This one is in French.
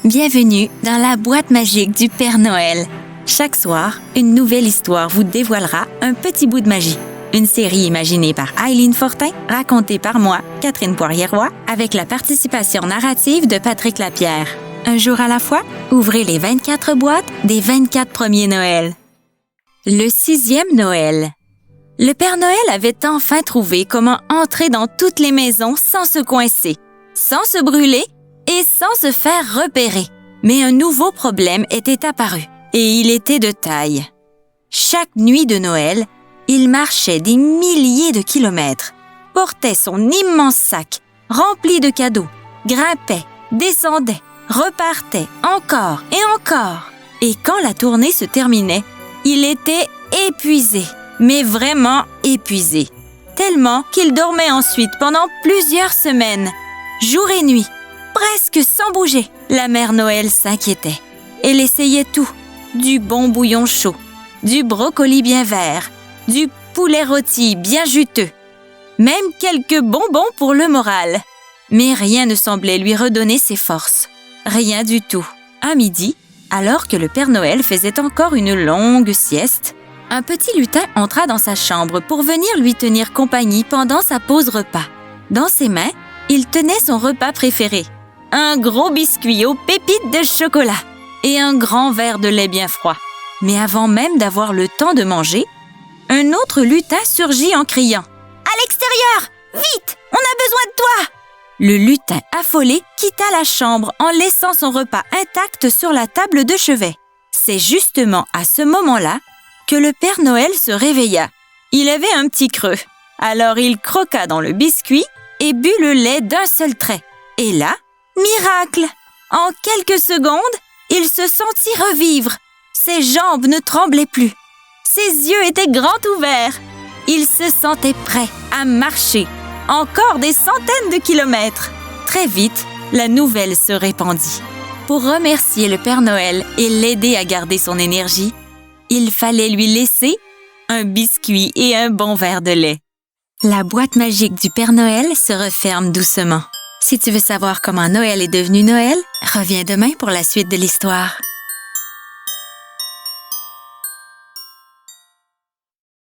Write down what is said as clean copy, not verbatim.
Bienvenue dans la boîte magique du Père Noël. Chaque soir, une nouvelle histoire vous dévoilera un petit bout de magie. Une série imaginée par Aileen Fortin, racontée par moi, Catherine Poirier-Roy, avec la participation narrative de Patrick Lapierre. Un jour à la fois, ouvrez les 24 boîtes des 24 premiers Noëls. Le 6e Noël. Le Père Noël avait enfin trouvé comment entrer dans toutes les maisons sans se coincer, sans se brûler et sans se faire repérer. Mais un nouveau problème était apparu, et il était de taille. Chaque nuit de Noël, il marchait des milliers de kilomètres, portait son immense sac, rempli de cadeaux, grimpait, descendait, repartait encore et encore. Et quand la tournée se terminait, il était épuisé, mais vraiment épuisé, tellement qu'il dormait ensuite pendant plusieurs semaines, jour et nuit, presque sans bouger. La mère Noël s'inquiétait. Elle essayait tout, du bon bouillon chaud, du brocoli bien vert, du poulet rôti bien juteux, même quelques bonbons pour le moral. Mais rien ne semblait lui redonner ses forces. Rien du tout. À midi, alors que le Père Noël faisait encore une longue sieste, un petit lutin entra dans sa chambre pour venir lui tenir compagnie pendant sa pause repas. Dans ses mains, il tenait son repas préféré, un gros biscuit aux pépites de chocolat et un grand verre de lait bien froid. Mais avant même d'avoir le temps de manger, un autre lutin surgit en criant « À l'extérieur! Vite! On a besoin de toi !» Le lutin affolé quitta la chambre en laissant son repas intact sur la table de chevet. C'est justement à ce moment-là que le Père Noël se réveilla. Il avait un petit creux. Alors il croqua dans le biscuit et but le lait d'un seul trait. Et là, miracle! En quelques secondes, il se sentit revivre. Ses jambes ne tremblaient plus. Ses yeux étaient grands ouverts. Il se sentait prêt à marcher encore des centaines de kilomètres. Très vite, la nouvelle se répandit. Pour remercier le Père Noël et l'aider à garder son énergie, il fallait lui laisser un biscuit et un bon verre de lait. La boîte magique du Père Noël se referme doucement. Si tu veux savoir comment Noël est devenu Noël, reviens demain pour la suite de l'histoire.